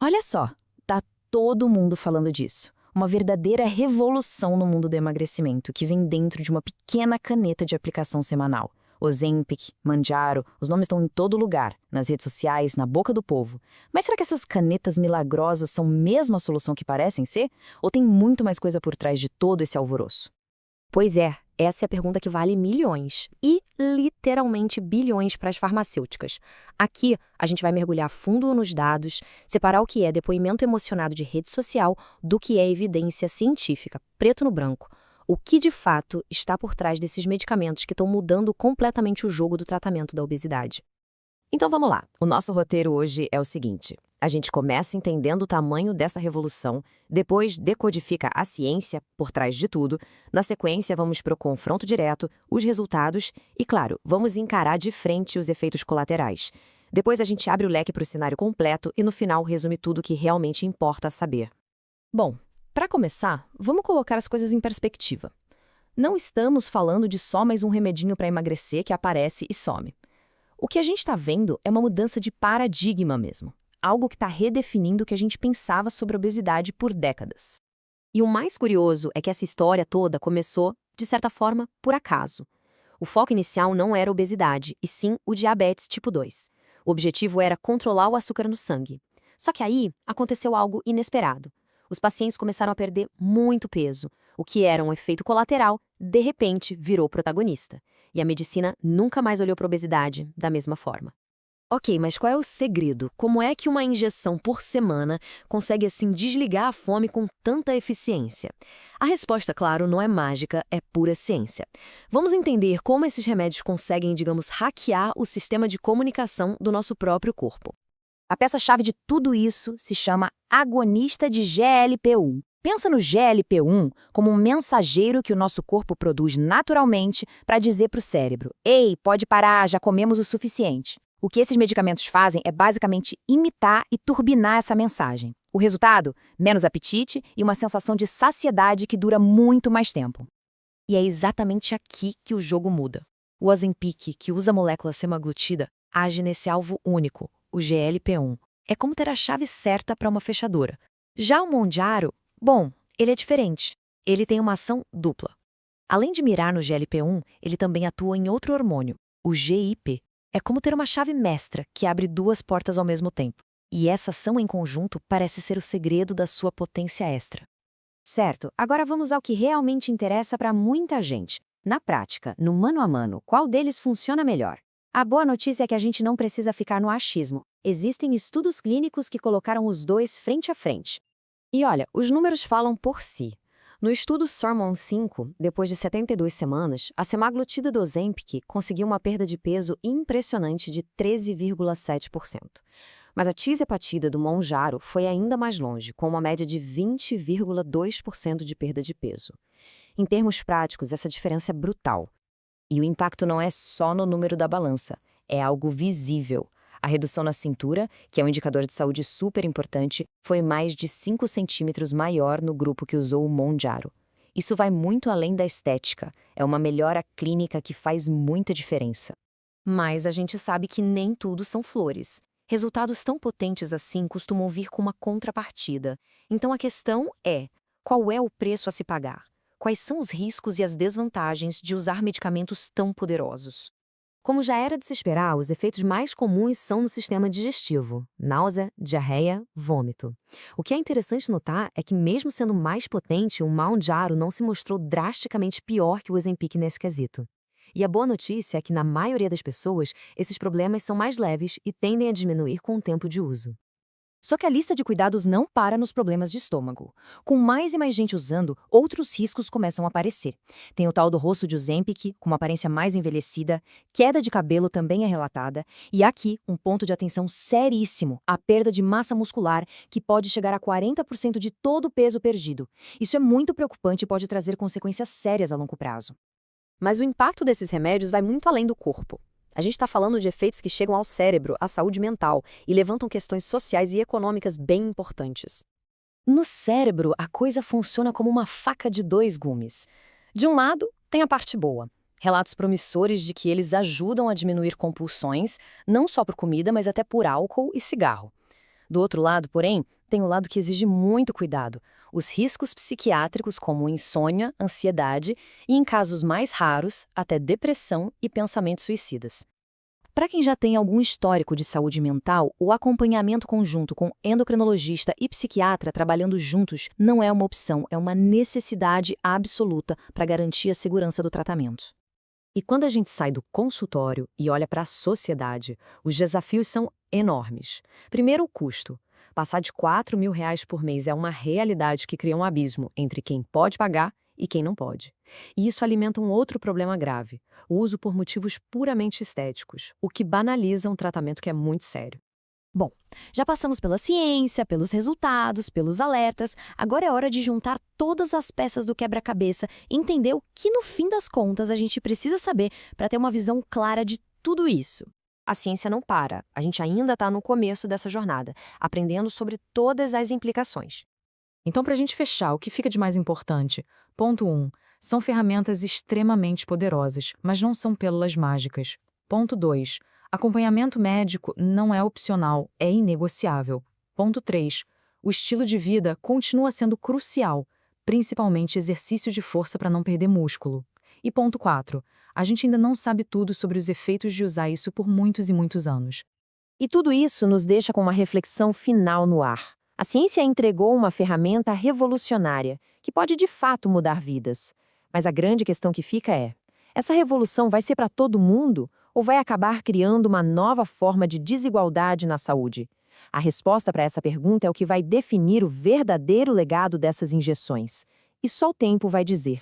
Olha só, tá todo mundo falando disso. Uma verdadeira revolução no mundo do emagrecimento que vem dentro de uma pequena caneta de aplicação semanal. Ozempic, Mounjaro, os nomes estão em todo lugar, nas redes sociais, na boca do povo. Mas será que essas canetas milagrosas são mesmo a solução que parecem ser? Ou tem muito mais coisa por trás de todo esse alvoroço? Pois é, essa é a pergunta que vale milhões e literalmente bilhões para as farmacêuticas. Aqui, a gente vai mergulhar fundo nos dados, separar o que é depoimento emocionado de rede social do que é evidência científica, preto no branco. O que de fato está por trás desses medicamentos que estão mudando completamente o jogo do tratamento da obesidade. Então vamos lá. O nosso roteiro hoje é o seguinte: a gente começa entendendo o tamanho dessa revolução, depois decodifica a ciência por trás de tudo, na sequência vamos para o confronto direto, os resultados e, claro, vamos encarar de frente os efeitos colaterais. Depois a gente abre o leque para o cenário completo e no final resume tudo o que realmente importa saber. Bom, para começar, vamos colocar as coisas em perspectiva. Não estamos falando de só mais um remedinho para emagrecer que aparece e some. O que a gente está vendo é uma mudança de paradigma mesmo. Algo que está redefinindo o que a gente pensava sobre a obesidade por décadas. E o mais curioso é que essa história toda começou, de certa forma, por acaso. O foco inicial não era a obesidade, e sim o diabetes tipo 2. O objetivo era controlar o açúcar no sangue. Só que aí aconteceu algo inesperado. Os pacientes começaram a perder muito peso. O que era um efeito colateral, de repente, virou protagonista. E a medicina nunca mais olhou para a obesidade da mesma forma. Ok, mas qual é o segredo? Como é que uma injeção por semana consegue assim desligar a fome com tanta eficiência? A resposta, claro, não é mágica, é pura ciência. Vamos entender como esses remédios conseguem, digamos, hackear o sistema de comunicação do nosso próprio corpo. A peça-chave de tudo isso se chama agonista de GLP-1. Pensa no GLP-1 como um mensageiro que o nosso corpo produz naturalmente para dizer para o cérebro: "Ei, pode parar, já comemos o suficiente." O que esses medicamentos fazem é basicamente imitar e turbinar essa mensagem. O resultado? Menos apetite e uma sensação de saciedade que dura muito mais tempo. E é exatamente aqui que o jogo muda. O Ozempic, que usa a molécula semaglutida, age nesse alvo único, o GLP-1. É como ter a chave certa para uma fechadura. Já o Mounjaro, bom, ele é diferente. Ele tem uma ação dupla. Além de mirar no GLP-1, ele também atua em outro hormônio, o GIP. É como ter uma chave mestra que abre duas portas ao mesmo tempo. E essa ação em conjunto parece ser o segredo da sua potência extra. Certo, agora vamos ao que realmente interessa para muita gente. Na prática, no mano a mano, qual deles funciona melhor? A boa notícia é que a gente não precisa ficar no achismo. Existem estudos clínicos que colocaram os dois frente a frente. E olha, os números falam por si. No estudo SURMOUNT-5, depois de 72 semanas, a semaglutida do Ozempic conseguiu uma perda de peso impressionante de 13,7%. Mas a tirzepatida do Mounjaro foi ainda mais longe, com uma média de 20,2% de perda de peso. Em termos práticos, essa diferença é brutal. E o impacto não é só no número da balança, é algo visível. A redução na cintura, que é um indicador de saúde super importante, foi mais de 5 centímetros maior no grupo que usou o Mounjaro. Isso vai muito além da estética, é uma melhora clínica que faz muita diferença. Mas a gente sabe que nem tudo são flores. Resultados tão potentes assim costumam vir com uma contrapartida. Então a questão é, qual é o preço a se pagar? Quais são os riscos e as desvantagens de usar medicamentos tão poderosos? Como já era de se esperar, os efeitos mais comuns são no sistema digestivo: náusea, diarreia, vômito. O que é interessante notar é que, mesmo sendo mais potente, o Mounjaro não se mostrou drasticamente pior que o Ozempic nesse quesito. E a boa notícia é que, na maioria das pessoas, esses problemas são mais leves e tendem a diminuir com o tempo de uso. Só que a lista de cuidados não para nos problemas de estômago. Com mais e mais gente usando, outros riscos começam a aparecer. Tem o tal do rosto de Ozempic, com uma aparência mais envelhecida, queda de cabelo também é relatada, e aqui, um ponto de atenção seríssimo, a perda de massa muscular, que pode chegar a 40% de todo o peso perdido. Isso é muito preocupante e pode trazer consequências sérias a longo prazo. Mas o impacto desses remédios vai muito além do corpo. A gente está falando de efeitos que chegam ao cérebro, à saúde mental e levantam questões sociais e econômicas bem importantes. No cérebro, a coisa funciona como uma faca de dois gumes. De um lado, tem a parte boa. Relatos promissores de que eles ajudam a diminuir compulsões, não só por comida, mas até por álcool e cigarro. Do outro lado, porém, tem o lado que exige muito cuidado. Os riscos psiquiátricos como insônia, ansiedade e, em casos mais raros, até depressão e pensamentos suicidas. Para quem já tem algum histórico de saúde mental, o acompanhamento conjunto com endocrinologista e psiquiatra trabalhando juntos não é uma opção, é uma necessidade absoluta para garantir a segurança do tratamento. E quando a gente sai do consultório e olha para a sociedade, os desafios são enormes. Primeiro, o custo. Passar de R$ 4.000 por mês é uma realidade que cria um abismo entre quem pode pagar e quem não pode. E isso alimenta um outro problema grave, o uso por motivos puramente estéticos, o que banaliza um tratamento que é muito sério. Bom, já passamos pela ciência, pelos resultados, pelos alertas, agora é hora de juntar todas as peças do quebra-cabeça e entender o que, no fim das contas, a gente precisa saber para ter uma visão clara de tudo isso. A ciência não para, a gente ainda está no começo dessa jornada, aprendendo sobre todas as implicações. Então, para a gente fechar, o que fica de mais importante? Ponto 1. São ferramentas extremamente poderosas, mas não são pílulas mágicas. Ponto 2. Acompanhamento médico não é opcional, é inegociável. Ponto 3. O estilo de vida continua sendo crucial, principalmente exercício de força para não perder músculo. E ponto 4. A gente ainda não sabe tudo sobre os efeitos de usar isso por muitos e muitos anos. E tudo isso nos deixa com uma reflexão final no ar. A ciência entregou uma ferramenta revolucionária, que pode de fato mudar vidas. Mas a grande questão que fica é: essa revolução vai ser para todo mundo ou vai acabar criando uma nova forma de desigualdade na saúde? A resposta para essa pergunta é o que vai definir o verdadeiro legado dessas injeções. E só o tempo vai dizer.